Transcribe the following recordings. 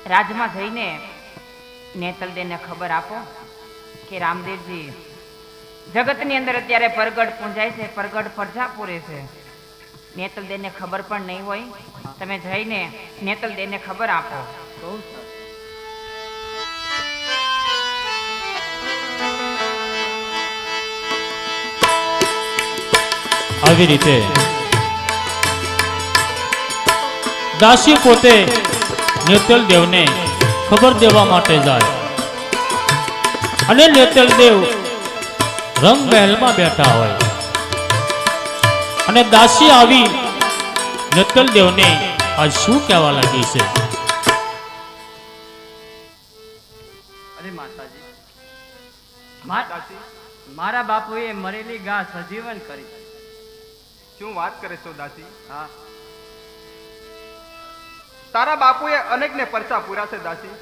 રાજમાં જઈને નેતલદેવને ખબર આપો કે રામદેવજી જગતની અંદર અત્યારે પરગટ પૂંજાય છે, પરગટ પરજા પૂરે છે. નેતલદેવને ખબર પણ નહીં હોય. તમે જઈને નેતલદેવને ખબર આપો. આવી રીતે દાસી પોતે નેતલદેવને ખબર દેવા માટે જાય અને નેતલદેવ રંગ મહેલમાં બેઠા હોય અને દાસી આવી નેતલદેવને આ શું કહેવા લાગી છે? અરે માતાજી, મારા બાપુએ મરેલી ગા સજીવન કરી. શું વાત કરે છો દાસી? હા, તારા બાપુએ અનેકને પરચા પૂર્યા છે દાસી.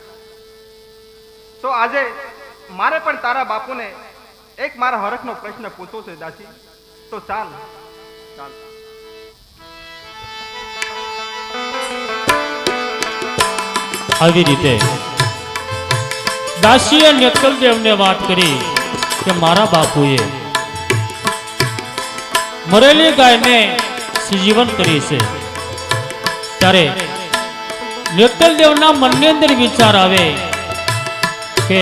તો આજે મારે પણ તારા બાપુને એક મારા હરખનો પ્રશ્ન પૂછવો છે દાસી. તો ચાલ ચાલ. આવી રીતે દાસીએ નેતલદેવને વાત કરી કે મારા બાપુએ મરેલી ગાયને સજીવન કરી છે. ત્યારે નેતલદેવના મનની અંદર વિચાર આવે કે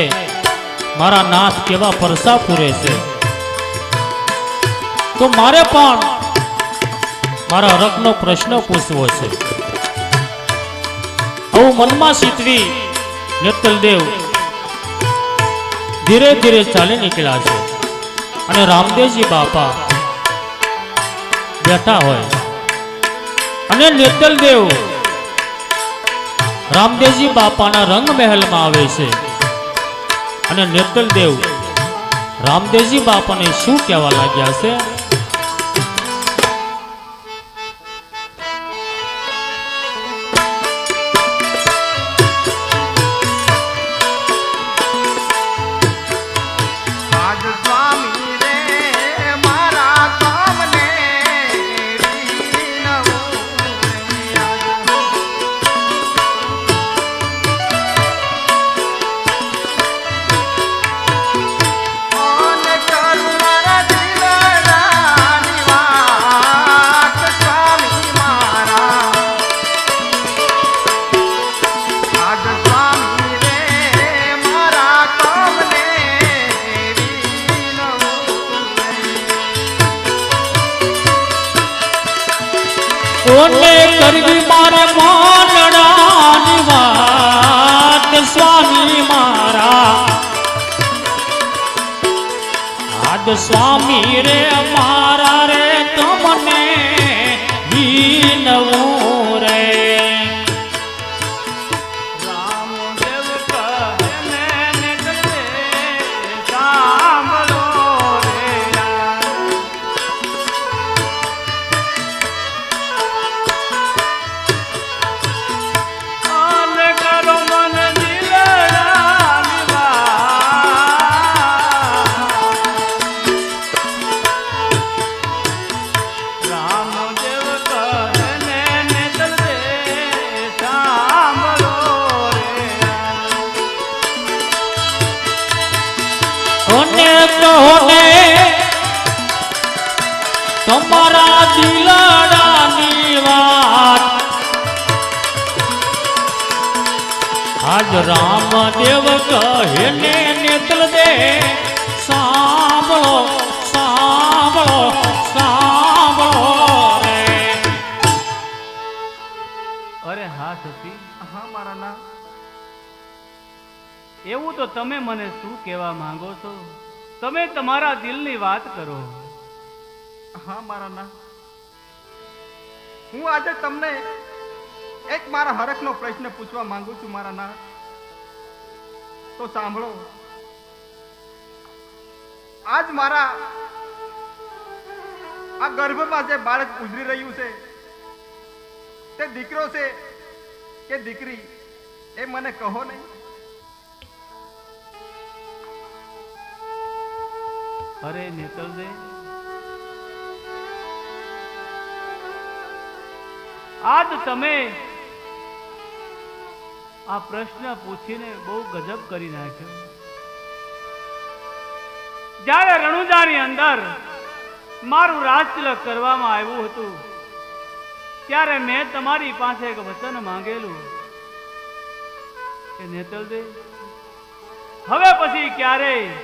મારા નાથ કેવા પરસા પૂરે છે, તો મારે પણ મારા હરખનો પ્રશ્ન પૂછવો છે. આવું મનમાં સીતવી નેતલદેવ ધીરે ધીરે ચાલી નીકળ્યા છે અને રામદેવજી બાપા બેઠા હોય અને નેતલદેવ રામદેવજી બાપાના રંગ મહેલમાં આવે છે અને નેતલદેવ રામદેવજી બાપાને શું કહેવા લાગ્યા છે? કોને કરવી મારે માનડાની વાત સ્વામી મારા? આજ સ્વામી રે મારા રે તમને વિનવું રે. રામદેવ કહે નેતલદેવ સાંભળો રે. આને કરો મન દિલડાની વાત. રામદેવ કહે નેતલદેવ સાંભળો રે. કોને કહો ને તમારા દિલડાની વાત, આજ રામદેવ કહે ને નેતલદેવ સાંભળો સાંભળો સાંભળો રે. અરે હા સતી, હા મારા ના. એવું તો તમે મને શું કહેવા માંગો છો? તમે તમારા દિલની વાત કરો. હા મારા ના. હું આજે તમને એક મારા હરખનો પ્રશ્ન પૂછવા માંગુ છું મારા ના. તો સાંભળો. આજ મારા આ ગર્ભમાં જે બાળક ઉજરી રહ્યું છે તે દીકરો છે કે દીકરી એ મને કહો ને. અરે નેતલદેવ, આજ તમે આ પ્રશ્ન પૂછીને બહુ ગજબ કરી નાખ્યો. જ્યારે રણુજાની અંદર મારું રાજતિલક કરવામાં આવ્યું હતું ત્યારે મેં તમારી પાસે એક વચન માંગેલું કે નેતલદેવ, હવે પછી ક્યારેય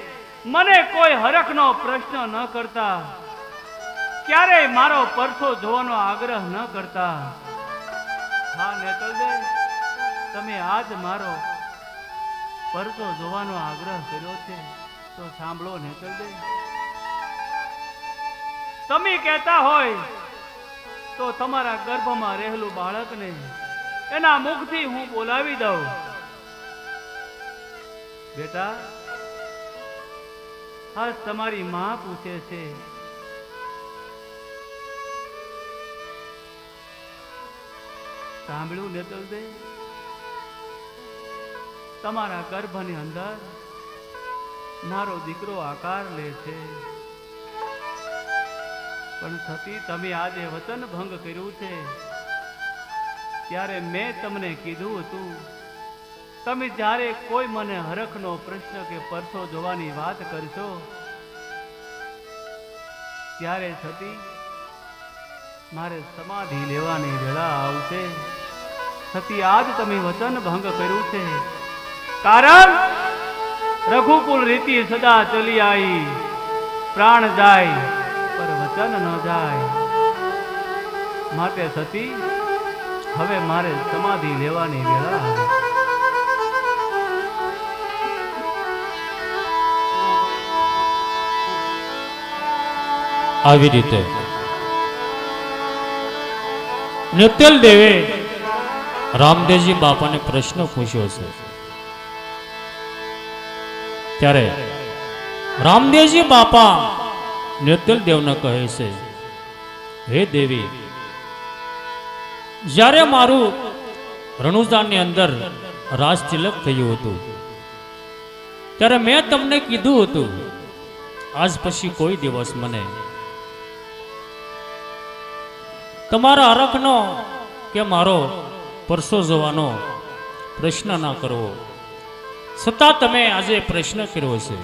મને કોઈ હરખનો પ્રશ્ન ન કરતા, ક્યારેય મારો પરસો જોવાનો આગ્રહ ન કરતા. હા નેતલદેવ, તમે આજ મારો પરસો જોવાનો આગ્રહ કર્યો છે તો સાંભળો નેતલદેવ. તમે કહેતા હોય તો તમારા ગર્ભમાં રહેલું બાળકને એના મુખથી હું બોલાવી દઉં. બેટા, આજ તમારી માં પૂછે છે સાંભળ્યું નેતલદેવ? તમારા ગર્ભની અંદર મારો દીકરો આકાર લે છે, પણ છતી તમે આજે વચન ભંગ કર્યું છે. ત્યારે મેં તમને કીધું હતું, તમે જ્યારે કોઈ મને હરખનો પ્રશ્ન કે પરસો જોવાની વાત કરશો ત્યારે છતી મારે સમાધિ લેવાની વેળા આવશે. છતી આજ તમે વચન ભંગ કર્યું છે. કારણ રઘુકુલ રીતિ સદા ચલી આવી, પ્રાણ જાય પર વચન ન જાય. માટે સતી હવે મારે સમાધિ લેવાની વેળા આવે. આવી રીતે નેતલ દેવે રામદેવજી બાપાને પ્રશ્ન પૂછ્યો છે. ત્યારે રામદેવજી બાપા નેતલ દેવને કહે છે, હે દેવી, જ્યારે મારું રણુજાની અંદર રાજ તિલક થયું હતું ત્યારે મેં તમને કીધું હતું, આજ પછી કોઈ દિવસ મને તમારા હરખનો કે મારો પરસો જોવાનો પ્રશ્ન ના કરવો. છતાં તમે આજે પ્રશ્ન કર્યો છે.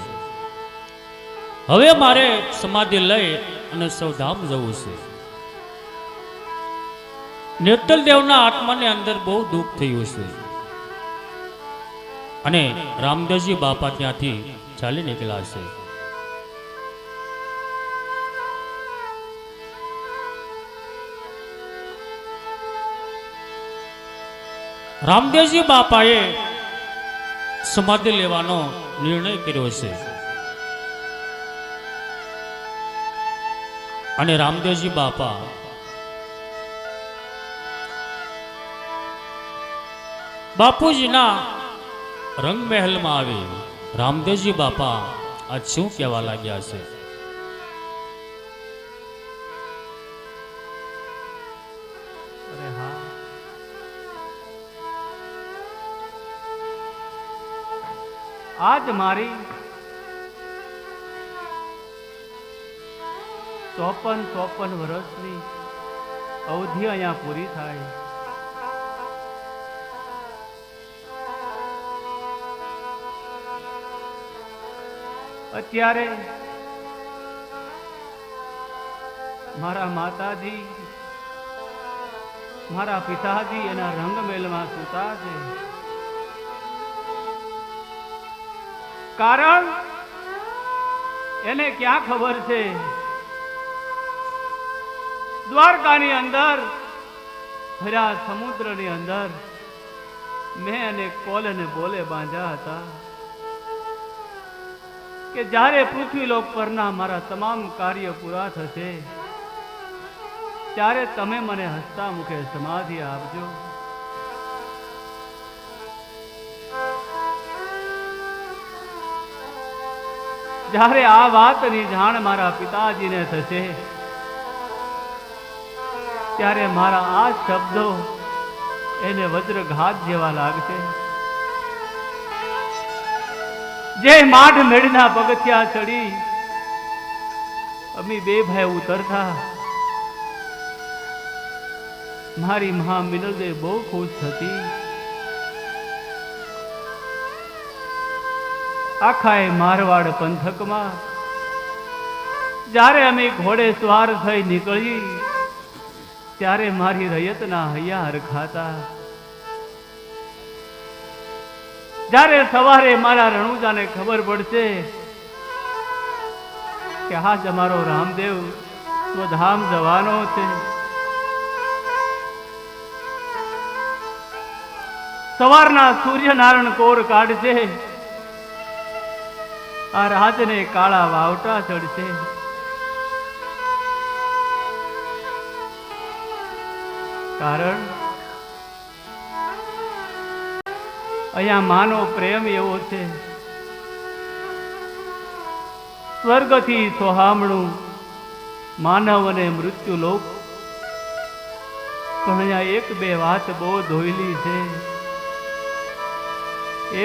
હવે મારે સમાધિ લઈ અને સૌધામ જવું છે. નેતલ દેવના આત્માની અંદર બહુ દુઃખ થયું છે અને રામદેવજી બાપા ત્યાંથી ચાલી નીકળ્યા છે. રામદેવજી બાપાએ સમાધિ લેવાનો નિર્ણય કર્યો છે અને રામદેવજી બાપા બાપુજીના રંગમહેલમાં આવી રામદેવજી બાપા આજ શું કહેવા લાગ્યા છે. અરે હા, આજ મારી 54 વર્ષની અવધિ અહીંયા પૂરી થાય. અત્યારે મારા માતાજી, મારા પિતાજી એના રંગમેલમાં સૂતા છે. કારણ એને ક્યાં ખબર છે દ્વારકાની અંદર ભર્યા સમુદ્રની અંદર મેં એને કોલ અને બોલે બાંધ્યા હતા કે જ્યારે પૃથ્વીલોક પરના મારા તમામ કાર્ય પૂરા થશે ત્યારે તમે મને હસતા મુખે સમાધિ આપજો. જ્યારે આ વાતની જાણ મારા પિતાજીને થશે ત્યારે મારા આ શબ્દો એને વજ્રઘાત જેવા લાગશે. જે માઢ મેળના પગથિયા ચડી અમે બે ભાઈ ઉતરતા, મારી મા મિનલદેવ બહુ ખુશ થતી આખાય મારવાડ પંથકમાં જ્યારે અમે ઘોડે સવાર થઈ નીકળી ત્યારે મારી રયતના હૈયા હરખાતા. જ્યારે સવારે મારા રણુજાને ખબર પડશે કે આજ અમારો રામદેવ સ્વધામ જવાનો છે, સવારના સૂર્યનારાયણ કોર કાઢશે, આ રાજને કાળા વાવટા ચડશે. કારણ અહીંયા માનો પ્રેમ એવો છે, સ્વર્ગથી સોહામણું માનવ અને મૃત્યુ લોક. પણ અહીંયા એક બે વાત બહુ ધોઈલી છે,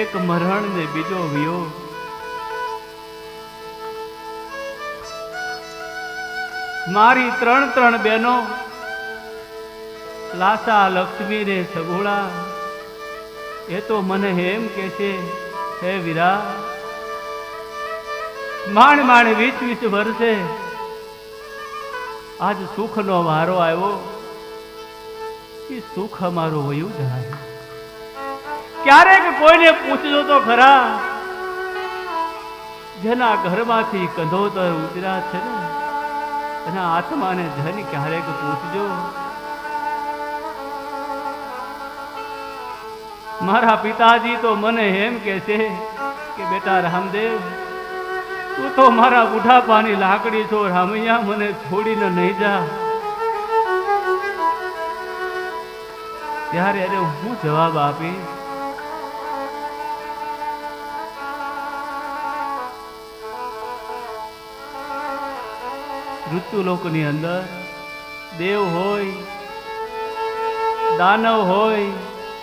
એક મરણ ને બીજો વિયોગ. મારી ત્રણ બહેનો લાસા, લક્ષ્મી ને સગુણા એ તો મને એમ કે છે, હે વીરા, માંડ 20 વર્ષે આજ સુખનો વારો આવ્યો, એ સુખ અમારું વયું જાય. ક્યારેક કોઈને પૂછજો તો ખરા, જેના ઘરમાંથી કંધોતર ઉતર્યા છે ને એના આત્માને ધન ક્યારેક પૂછજો. મારા પિતાજી તો મને એમ કે છે કે બેટા રામદેવ, તું તો મારા બુઢાપાની લાકડી છો, રામૈયા મને છોડીને નહીં જા. ત્યારે અરે હું જવાબ આપીશ? મૃત્યુલોકની અંદર દેવ હોય, દાનવ હોય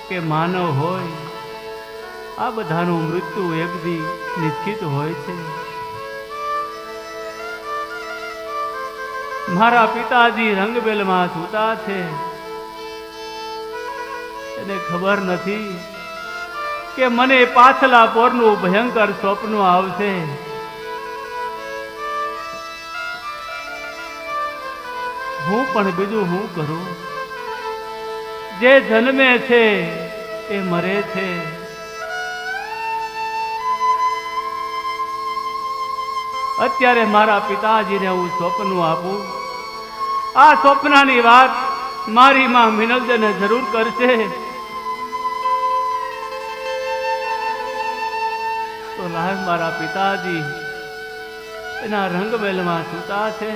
કે માનવ હોય, આ બધાનું મૃત્યુ એક દી નિશ્ચિત હોય છે. મારા પિતાજી રંગબેલમાં સૂતા છે, એને ખબર નથી કે મને પાછલા પોરનું ભયંકર સ્વપ્ન આવશે. હું પણ બીજું હું કરું? જે જન્મે છે એ મરે છે. અત્યારે મારા પિતાજીને હું સ્વપ્ન આપું, આ સ્વપ્નની વાત મારી માં મિનલજને જરૂર કરશે તો લાગ મારા પિતાજી એના રંગમેલમાં સૂતા છે,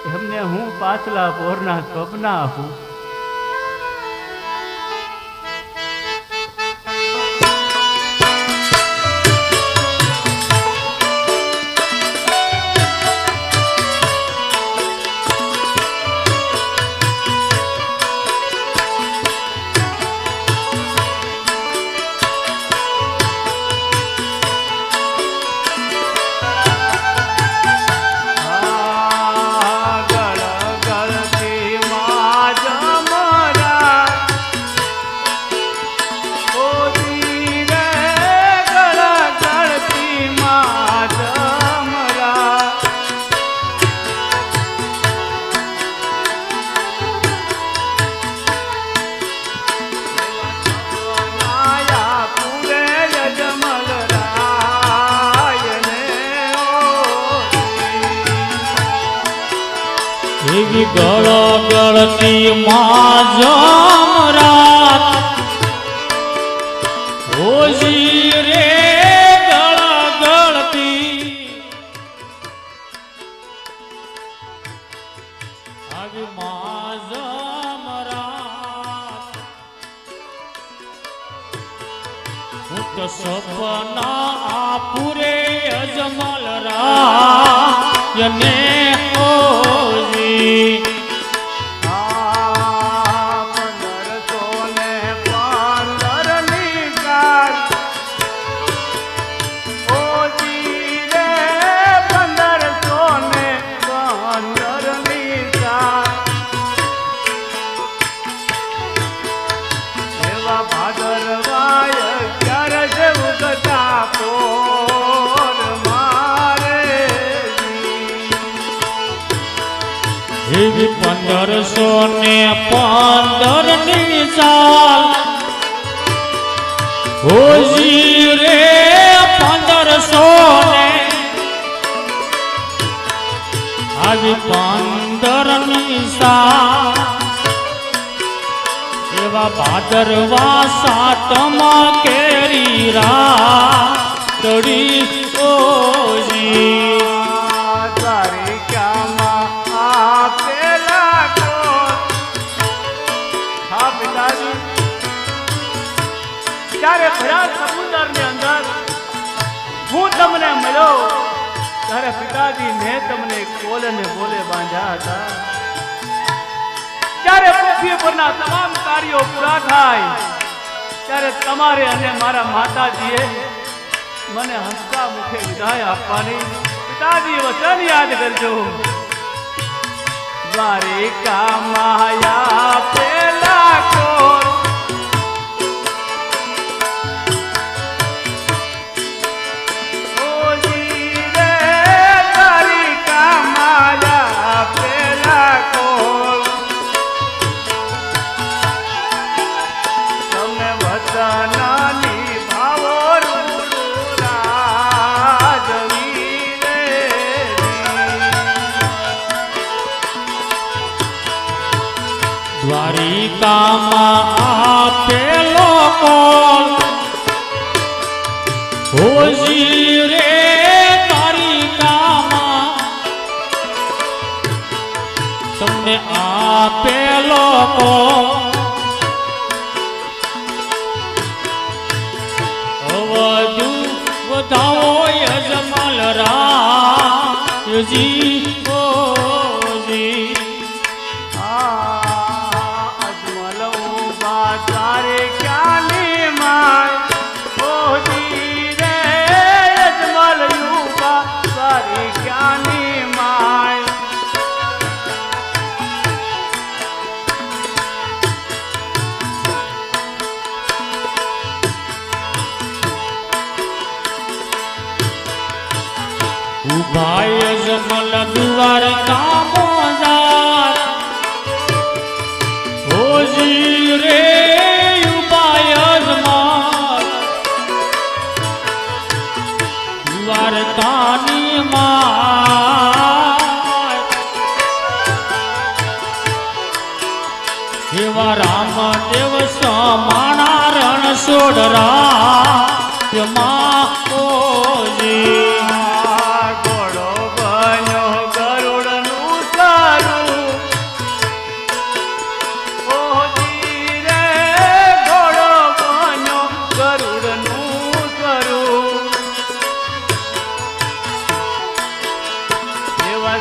એમને હું પાછલા પોરના સ્વપ્ન આપું. એવી ગળ ગળતી માં જમરાત, ઓજી રે ગળ ગળતી, આવી માં જમરાત. હું તો સપના આપુરે અજમલ રાયને ઓજી. ભાદરવાય ક્યારે જેવું ગતા 1515 ની સાલ હોજી રે 1500 ને આવી 15 ની સાલ એવા ભાદરવા સાતમા કેરી રાતડી ઓજી દ્વારિકામાં આપેલા કોટ. હા પિતાજી, ત્યારે ભરા સમુદ્રની અંદર હું તમને મળ્યો ત્યારે પિતાજી મેં તમને કોલ અને બોલે બાંધ્યા હતા. ત્યારે પૃથ્વી પરના તમામ કાર્યો પૂરા થાય ત્યારે તમારે અને મારા માતાજીએ મને હસતા મુખે વિદાય આપવાની પિતાજી વચન યાદ કરજો. દ્વારિકા માયા પેલા કોલ ઓજી રે દ્વારિકા માયા પેલા કોલ તમે વચનની ભાવો દ્વારિકામાં આપેલો કોલ હોજી રે દ્વારિકામાં તમને આપેલો કોલ અવધુ વધાવો યજમાલ રાજી ઓજી તારે ક્યાંની માય ઓજી રે અજમલ યુગા તારે ક્યાંની માય ઉભા અજમલ દ્વારકા મોજાર ઓજી રે દ્વારકાની માય એવા રામદેવ સમાણા રણ છોડરા માં ઓજી ઘોડો બન્યો ગરુડનું સારું ઓજી રે ઘોડો બન્યો ગરુડનું સારું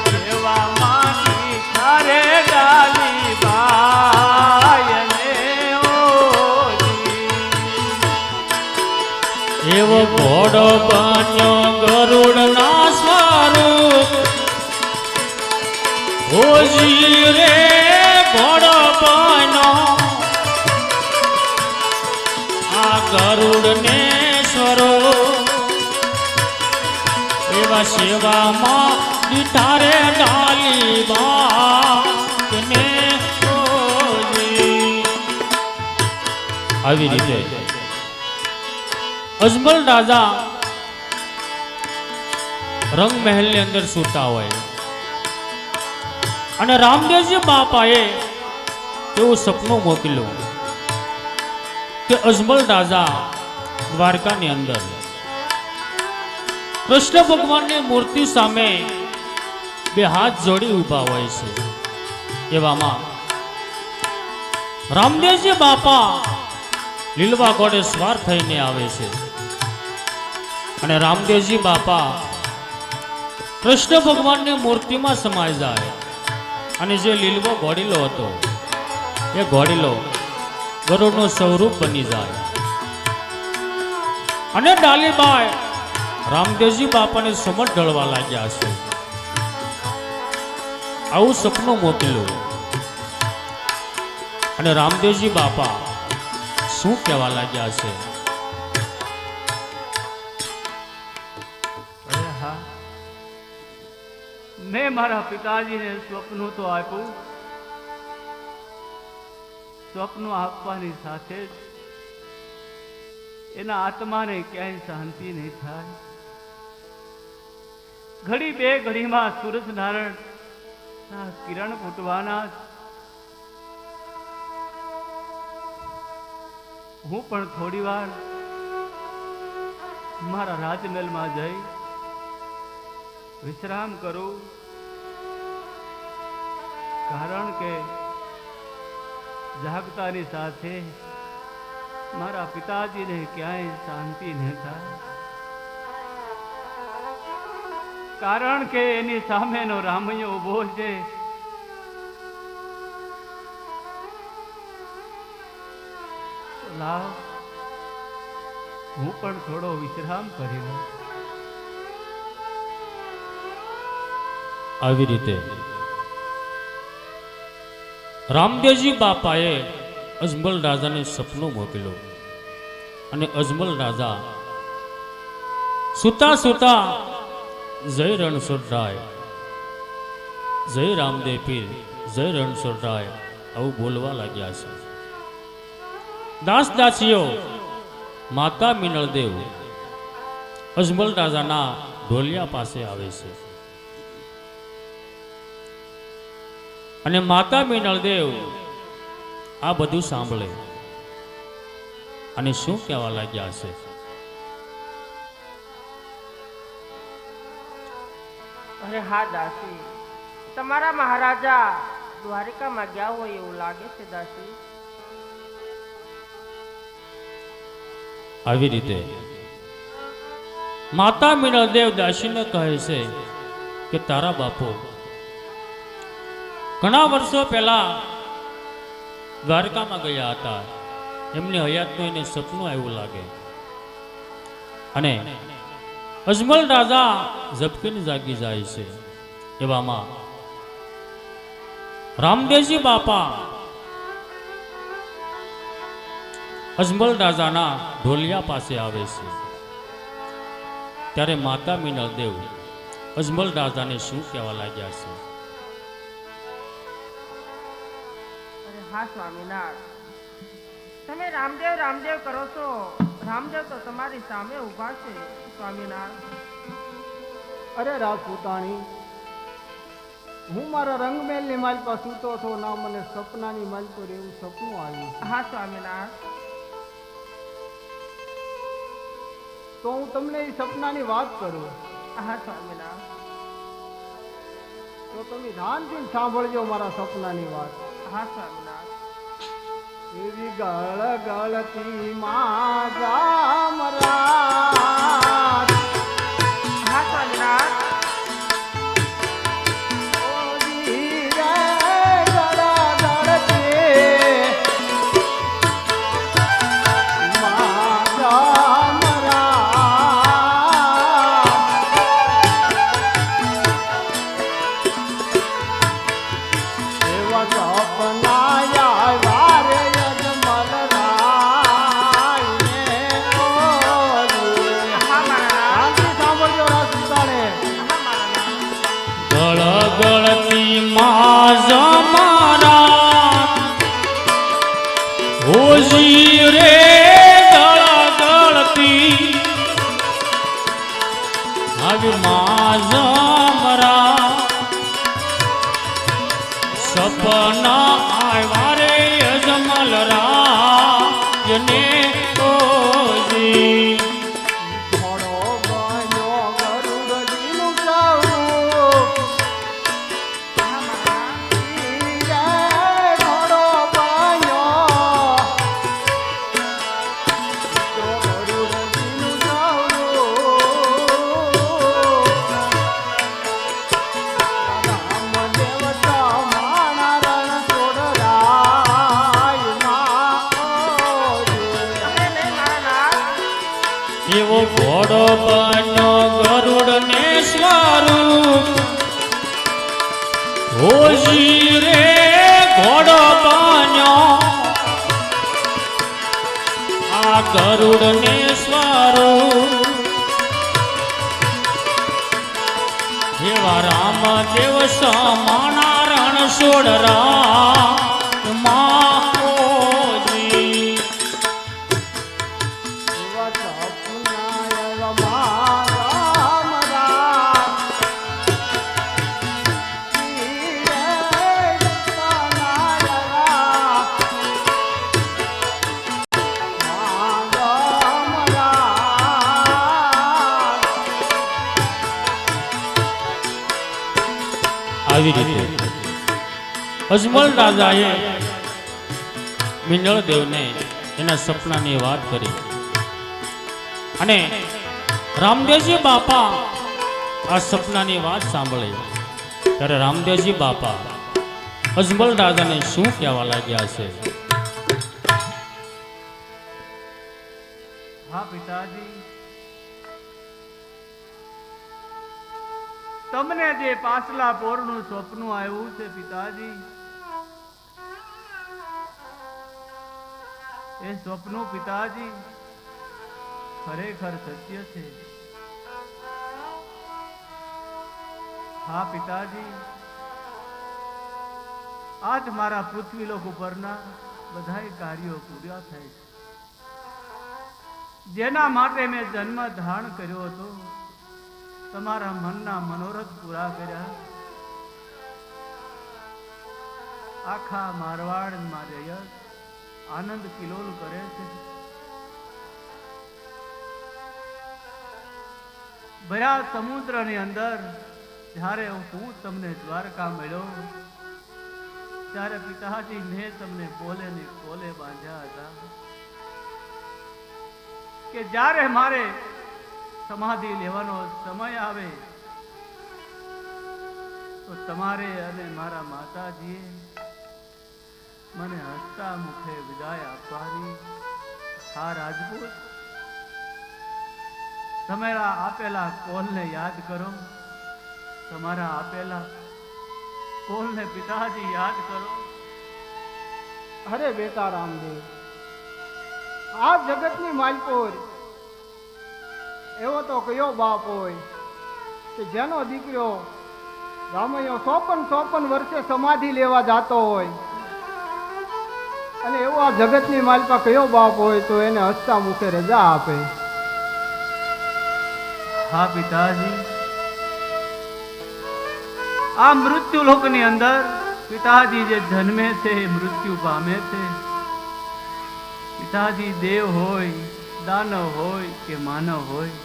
સેવામાં તારે ડાલી બાયને ઓજી એવો ઘોડો બન્યો ગરુડના સ્વરૂપ ઓજી રે ઘોડો બન્યો આ ગરુડને સ્વરૂપ એવા સેવામાં તારે ડાલી બાને આવી રીતે અજમલ રાજા રંગ મહેલ ની અંદર સૂતા હોય અને રામદેવજી બાપાએ એવું સપનું મોકલ્યું કે અજમલ રાજા દ્વારકાની અંદર કૃષ્ણ ભગવાનની મૂર્તિ સામે બે હાથ જોડી ઊભા હોય છે. એવામાં રામદેવજી બાપા લીલવા ઘોડે સવાર થઈને આવે છે અને રામદેવજી બાપા કૃષ્ણ ભગવાનની મૂર્તિમાં સમાઈ જાય અને જે લીલવો ઘોડીલો હતો એ ઘોડીલો ગરુડનું સ્વરૂપ બની જાય અને ડાલીબાઈ રામદેવજી બાપાને સમજ ઢળવા લાગ્યા છે. આવું સપનું મોકલ્યું અને રામદેવજી બાપા શું કહેવા લાગ્યા છે? અરે હા, મેં મારા પિતાજીને સ્વપ્ન તો આપ્યું સ્વપ્નો આપવાની સાથે જ એના આત્માને ક્યાંય શાંતિ નહીં થાય. ઘડી બે ઘડીમાં સૂરજ નારાયણ કિરણ ફૂટવાના. હું પણ થોડી વાર મારા રાજમહેલમાં જઈ વિશ્રામ કરું, કારણ કે જાગતાની સાથે મારા પિતાજીને ક્યાંય શાંતિ નહીં થાય, કારણ કે એની સામેનો રામૈયો ઉભો છે. લાવ હું પણ થોડો વિશ્રામ કરી લઉં. આવી રીતે રામદેવજી બાપાએ અજમલ રાજાને સપનું મોકલ્યું અને અજમલ રાજા સુતા સુતા જય રણછોડરાય, જય રામદેવ પીર, જય રણછોડરાય આવું બોલવા લાગ્યા છે. દાસ દાસીઓ માતા મિનળદેવ અજમલ રાજાના ઢોલિયા પાસે આવે છે અને માતા મિનળદેવ આ બધું સાંભળે અને શું કહેવા લાગ્યા છે. અરે હા દાસી, તમારા મહારાજા દ્વારિકામાં ગયા હોય એવું લાગે છે દાસી. આવી રીતે માતા મિનળદેવ દાસીને કહે છે કે તારા બાપુ ઘણા વર્ષો પહેલા દ્વારકામાં ગયા હતા, એમની હયાતનું એને સપનું આવ્યું લાગે અને અજમલ રાજા ઝબકીને જાગી જાય છે. એવામાં રામદેવજી બાપા અજમલ રાજાના ઢોલિયા પાસે આવે છે. ત્યારે માતા મિનળદેવ અજમલ રાજાને શું કહેવા લાગ્યા છે. અરે હા સ્વામિનારાયણ, તમે રામદેવ રામદેવ કરો છો, રામદેવ તો તમારી સામે ઊભા છે સ્વામિનારાયણ. અરે રાજપૂતાણી, હું મારા રંગમહેલની માલ પર સૂતો હતો, ના મને સપનાની માલ પર એવું સપનું આવ્યું. હા સ્વામિનારાયણ. તો હું તમને એ સપનાની વાત કરું. હા સ્વામિનારાયણ. તો તમે ધ્યાનથી સાંભળજો મારા સપનાની વાત. હા સ્વામિનારાયણ. એવી ગળ ગળતી માં જામરાજ. હા સ્વામિનારાયણ. ગળતી માં જમારા હોજી રે ગળતી આવી માં જમરા સપના આવ્યા રે અજમલ રાજને ઓજી. એવો ઘોડો બન્યો ગરુડ ને સ્વરૂપ હોજી રે ઘોડો બન્યો આ ગરુડ ને સ્વરૂપ એવા રામદેવ સમાના રણછોડરા માં આવી રીતે અજમલ રાજાએ મિંડળ દેવને એના સપનાની વાત કરી અને રામદેવજી બાપા આ સપનાની વાત સાંભળી ત્યારે રામદેવજી બાપા અજમલ રાજાને શું કહેવા લાગ્યા છે? હા પિતાજી, તમને જે પાછલા પોરનું સ્વપ્ન આવ્યું છે પિતાજી, એ સ્વપ્ન પિતાજી ખરેખર સત્ય છે. હા પિતાજી, આજ મારા પૃથ્વી લોક ઉપરના બધાય કાર્યો પૂરા થાય છે. જેના માટે મેં જન્મ ધારણ કર્યો હતો, તમારા મનના મનોરથ પૂરા કર્યા. આખા મારવાડ મારે યશ આનંદ કિલોલ કરે છે. ભર્યા સમુદ્રની અંદર જ્યારે હું તમને દ્વારકા મળ્યો ત્યારે પિતાજી મેં તમને બોલે ને કોલે બાંધ્યા હતા કે જ્યારે મારે સમાધિ લેવાનો સમય આવે તો તમારે અને મારા માતાજીએ મને હસતા મુખે વિદાય આપવાની. હા રાજપૂત, તમારા આપેલા કોલને યાદ કરો, તમારા આપેલા કોલને પિતાજી યાદ કરો. અરે બેટા રામદેવ, આ જગતની માલપોર એવો તો કયો બાપ હોય કે જેનો દીકરો રામૈયો 54 વર્ષે સમાધિ લેવા જાતો હોય, અને એવો આ જગતની માલપા કયો બાપ હોય તો એને હસતા મુખે રજા આપે. હા પિતાજી, આ મૃત્યુ લોકની અંદર પિતાજી જે જન્મે છે એ મૃત્યુ પામે છે. પિતાજી દેવ હોય, દાનવ હોય કે માનવ હોય,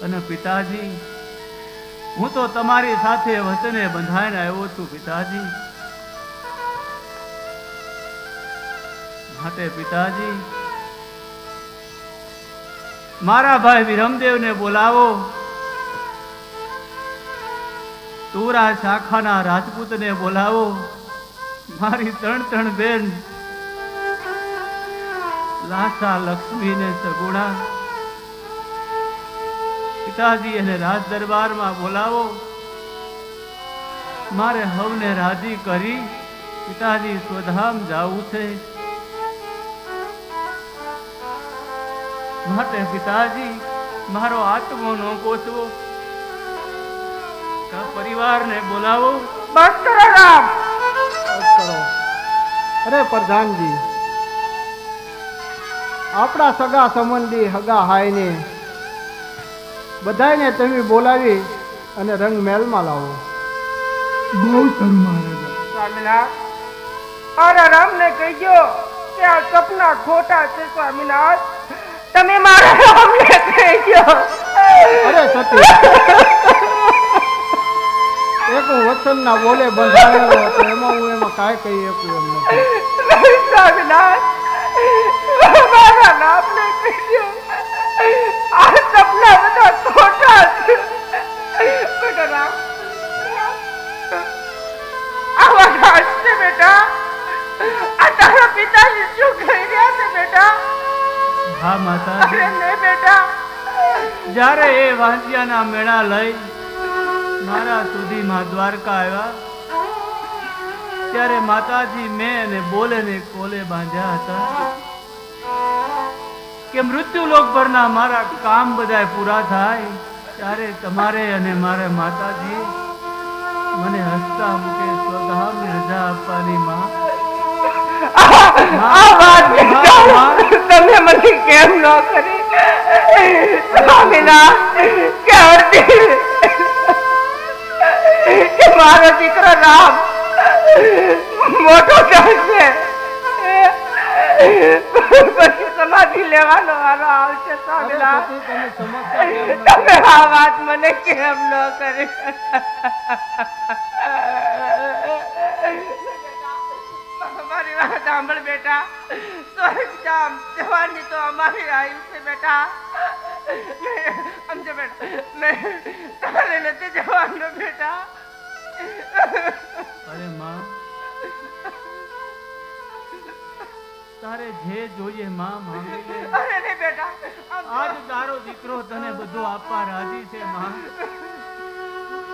અને પિતાજી હું તો તમારી સાથે વચને બંધાઈને આવ્યો છું પિતાજી. માટે પિતાજી મારા ભાઈ વિરમદેવને બોલાવો, તુરા શાખાના રાજપૂતને બોલાવો, મારી 3 બેન લાસા લક્ષ્મીને સગુણા પિતાજી એને રાજ દરબારમાં બોલાવો. મારે હવને રાજી કરી પિતાજી સ્વધામ જાવું છે. માટે પિતાજી મારો આત્મો નો કોચવો, પરિવારને બોલાવો. બસ કરો રામ. બસ કરો. અરે પ્રધાનજી, આપણા સગા સંબંધી હગા હાઈને બધાને તમે બોલાવી અને રંગ મહેલમાં લાવો. બહુ સારું મહારાજા. સ્વામિનાથ, અરે રામને કહીજો કે આ સપના ખોટા છે. સ્વામિનાથ, તમે મારા રામને કહીજો. અરે સતી, એક હું વચનના બોલે બંધાયેલો હતો, એમાં હું કાંઈ કહી શકું એમ નથી. સ્વામિનાથ, મારા રામને કહીજો આ સપના બધા ખોટા છે. બેટા રામ, આવા ઘાસ છે બેટા. આ તારા પિતાજી શું કહી રહ્યા છે બેટા? હા માતાજી, અરે નહીં બેટા. જ્યારે એ વાંસિયાના મેળા લઈ મારા સુધીમાં દ્વારકા આવ્યા ત્યારે માતાજી મેં એને બોલે ને કોલે બાંધ્યા હતા કે મૃત્યુ લોક પરના મારા કામ બધા પૂરા થાય ત્યારે તમારે અને મારે માતાજી મને હસતા મુકે સ્વધામની રજા આપવાની માં. આ વાત તમે મને કેમ ન કરી? સ્વામિનાથ, કે અડધી કે મારો દીકરો રામ મોટો થશે પછી તો સમાધિ લેવાનો વારો આવશે અરે સ્વામિનાથ. સતી, તમે સમજતા કેમ નથી? તમે આ વાત મને કેમ ન કરી? અમારી વાત સાંભળ બેટા. સ્વર્ગધામ જવાની તો અમારી આયુ છે બેટા. સમજો બેટા, તારે નથી જવાનું બેટા. અરે માં, તારે જે જોઈએ માં માંગી લે. અરે નહીં બેટા, આજ તારો દીકરો તને બધું આપવા રાજી છે માં.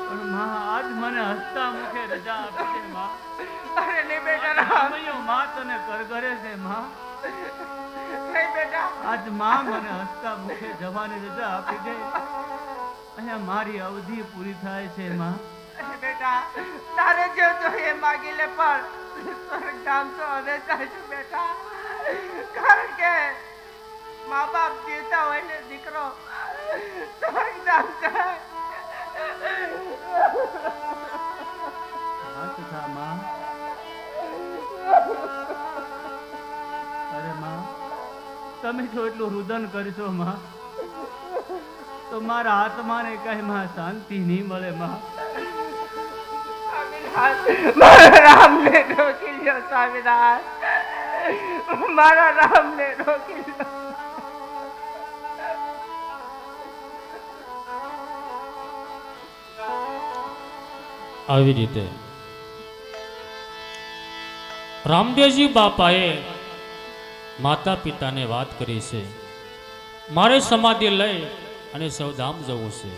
પણ માં આજ મને હસતા મુખે રજા આપી છે માં. અરે નહીં બેટા, રામ. સમયો માં તને કરગરે છે માં. નહીં બેટા. આજ માં મને હસતા મુખે જવાની રજા આપી દે. અહીંયા મારી અવધિ પૂરી થાય છે માં. અરે બેટા, તારે જે જોઈએ એ માગી લે, પણ સ્વર્ગધામ તો હવે જઈશું બેટા. કારણ કે મા બાપ જીવતા હોય ને દીકરો સ્વર્ગધામ જાય. વાત થા માં. અરે માં, તમે જો એટલું રુદન કરશો માં, તો મારા આત્માને કઈ માં શાંતિ નહીં મળે માં. મારા રામને રોકી લ્યો સ્વામિનાથ. મારા રામને રોકી લ્યો. આવી રીતે રામદેવજી બાપાએ માતા પિતાને વાત કરી છે, મારે સમાધિ લઈ અને સૌધામ જવું છે.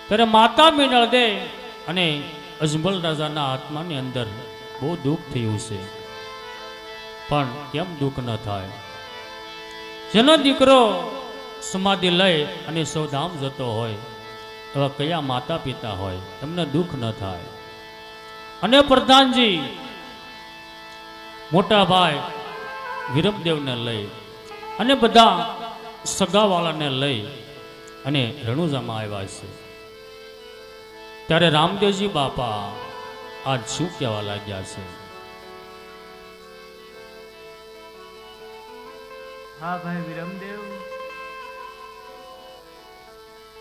ત્યારે માતા મિનળ દે અને અજમલ રાજાના આત્માની અંદર બહુ દુઃખ થયું છે. પણ કેમ દુઃખ ન થાય? જેનો દીકરો સમાધિ લઈ અને સૌધામ જતો હોય એવા કયા માતા પિતા હોય એમને દુઃખ ન થાય? અને પ્રધાનજી મોટા ભાઈ વિરમદેવને લઈ અને બધા સગાવાળાને લઈ અને રણુજામાં આવ્યા છે. ત્યારે રામદેવજી બાપા આજ શું કહેવા લાગ્યા છે? હા ભાઈ વિરમદેવ.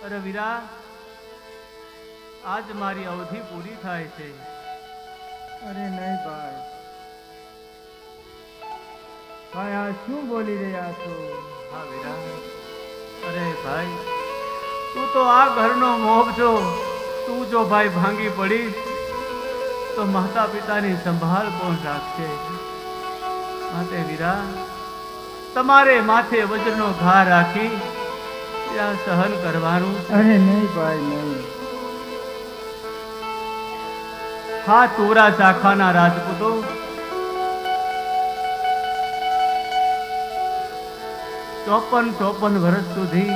અરે વીરા, આજ મારી અવધિ પૂરી થાય છે. અરે નહીં ભાઈ, ભાઈ આ શું બોલી રહ્યા છો? હા વીરા. અરે ભાઈ, તું તો આ ઘરનો મોભ છો. તું જો ભાઈ ભાંગી પડીશ તો માતા પિતાની સંભાળ કોણ રાખશે? માટે વીરા, તમારે માથે વજ્રનો ઘા રાખી ત્યાં સહન કરવાનું. અરે નહીં ભાઈ નહીં. હા તોરા શાખાના રાજપૂતો, ચોપન વર્ષ સુધી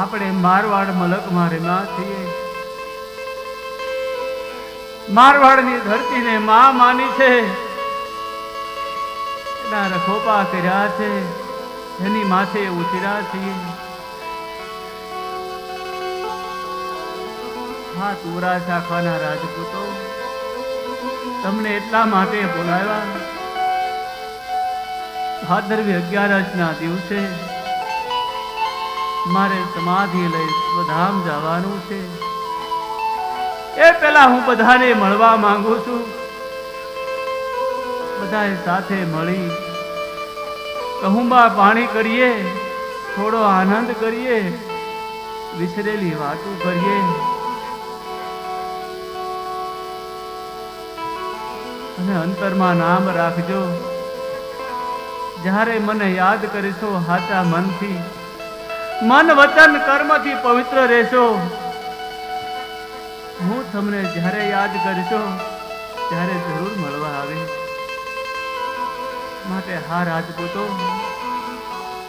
આપણે મારવાડ મલકમાં રેમાં છીએ. મારવાડની ધરતીને માં માની છે, એના રખોપા કર્યા છે, એની માથે ઉતર્યા છીએ. હા તુરા શાખાના રાજપૂતો, તમને એટલા માટે બોલાવ્યા. ભાદરવી 11ના દિવસે મારે સમાધિ લઈ સ્વધામ જવાનું છે. એ પેલા હું બધાને મળવા માંગુ છું. બધાએ સાથે મળી કહુંબા પાણી કરીએ, થોડો આનંદ કરીએ, વિસરેલી વાતો કરીએ અને અંતરમાં નામ રાખજો. જ્યારે મને યાદ કરીશો હાચા મનથી, મન વચન કર્મથી પવિત્ર રહેશો. હું તમને જ્યારે યાદ કરશો ત્યારે જરૂર મળવા આવે. માટે હા રાજપૂતો,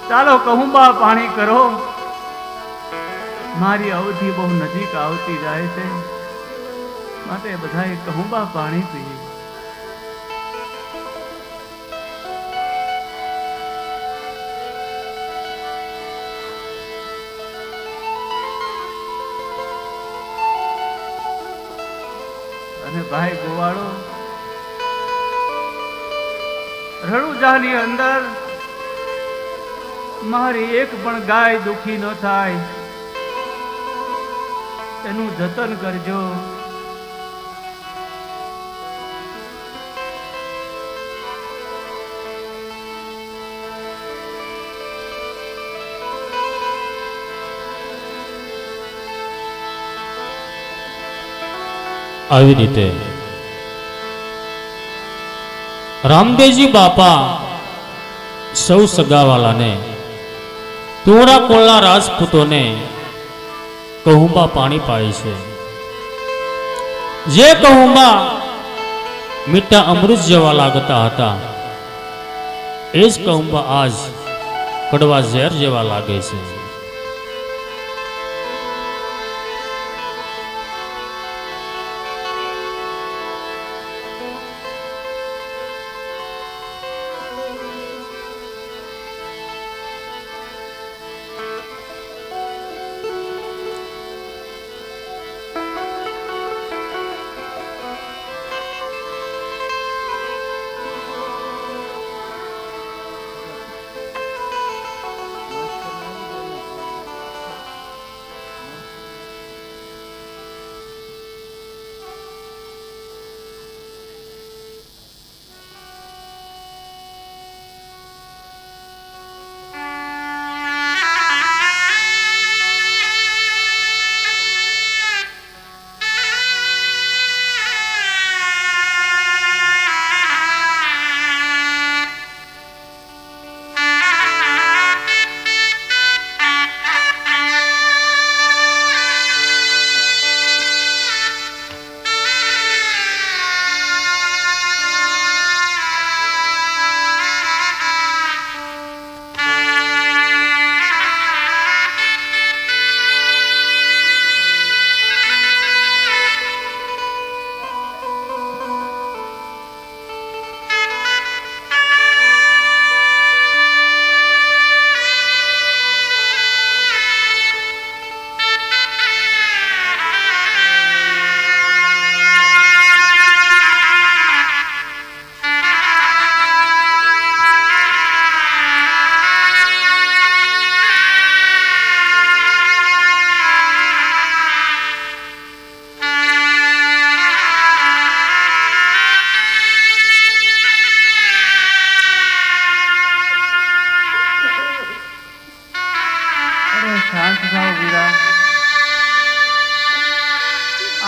ચાલો કહુંબા પાણી કરો. મારી અવધિ બહુ નજીક આવતી જાય છે, માટે બધાએ કહુંબા પાણી પીએ. અને ભાઈ ગોવાળો, રણુજાની અંદર મારી એક પણ ગાય દુખી ન થાય એનું જતન કરજો. આવી રીતે રામદેવજી બાપા સૌ સગાવાલાને તોડા કોળના રાજપૂતોને કહુંબા પાણી પાય છે. જે કહુંબા મીઠા અમૃત જેવા લાગતા હતા એ જ કહુંબા આજ કડવા ઝેર જેવા લાગે છે.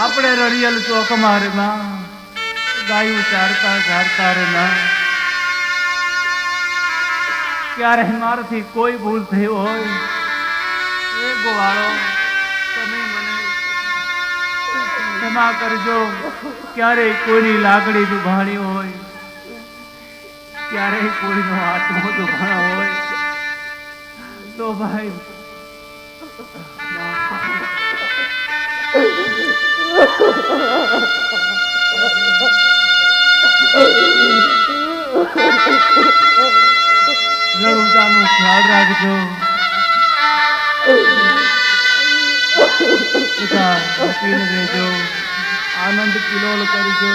આપણે રળિયલ ચોક મારમાં ગાયું ચારતા ચારતા રે ના ક્યારે મારાથી કોઈ ભૂલ થઈ હોય એ ગોવાળો તમે મને ક્ષમા કરજો. ક્યારેય કોઈની લાગણી દુભાણી હોય, ક્યારેય કોઈનો આત્મો દુભાણો હોય તો ભાઈ રણુજાનો ખ્યાલ રાખજો. વકીલ રહેજો, આનંદ કિલોલ કરજો.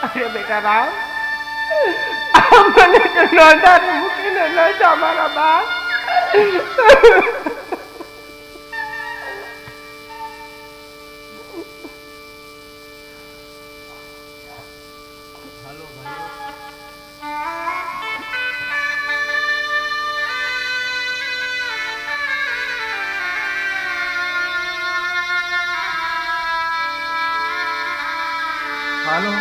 અરે બેટા રામ, મને તો નોંધાને મૂકીને ન જા મારા બા. હાલો,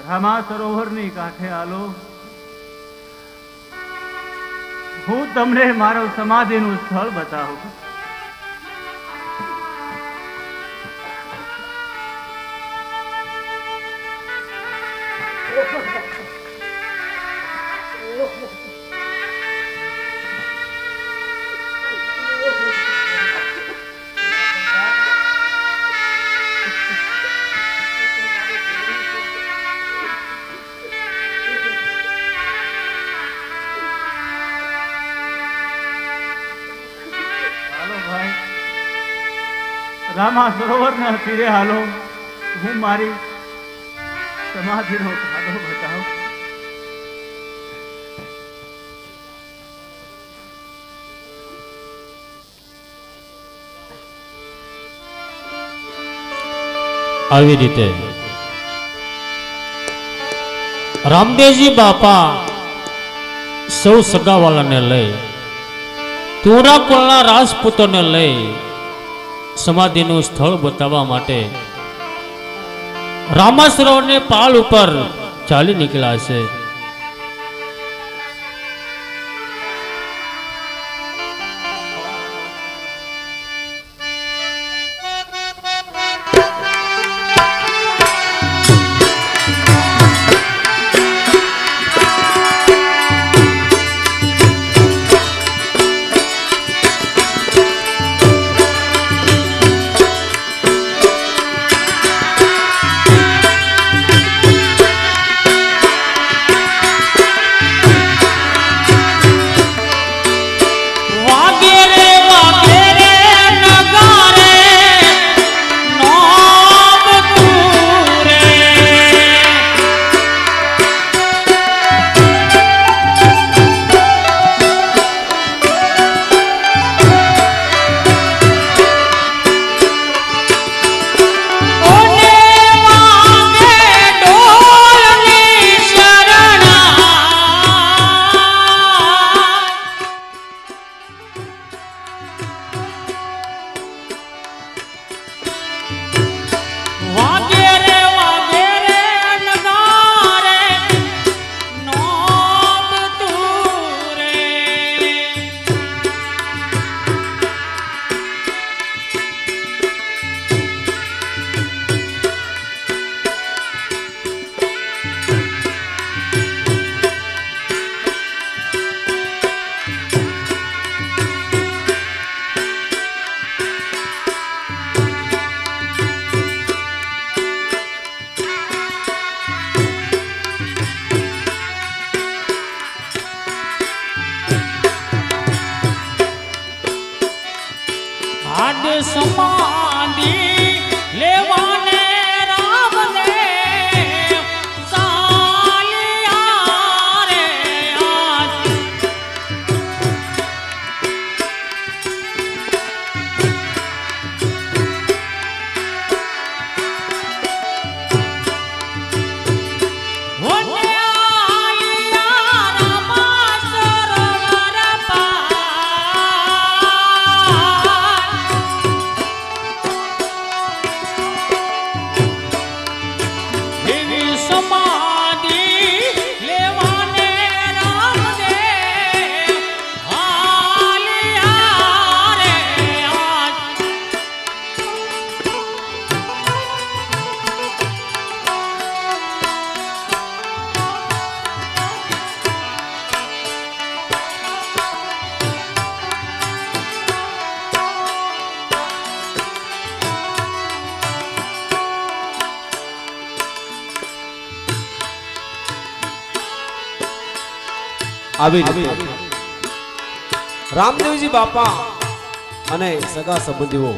રામા સરોવરની કાંઠે હાલો. હું તમને મારું સમાધિનું સ્થળ બતાવું. રામા સરોવરના તીરે હાલો. હું મારી સમાધિનો ખાડો બતાવું. આવી રીતે રામદેવજી બાપા સૌ સગાવાલાને લઈ, તુરા કુળના રાજપૂતોને લઈ સમાધિનું સ્થળ બતાવવા માટે રામા સરોવરની પાળ ઉપર ચાલી નીકળ્યા છે. સમાધિ લેવાને રામદેવ ચાલ્યા રે આજ. આવી રીતે રામદેવજી બાપા અને સગા સંબંધીઓ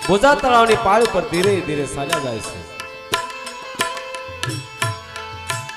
બોજા તળાવની પાળ ઉપર ધીરે ધીરે ચાલ્યા જાય છે।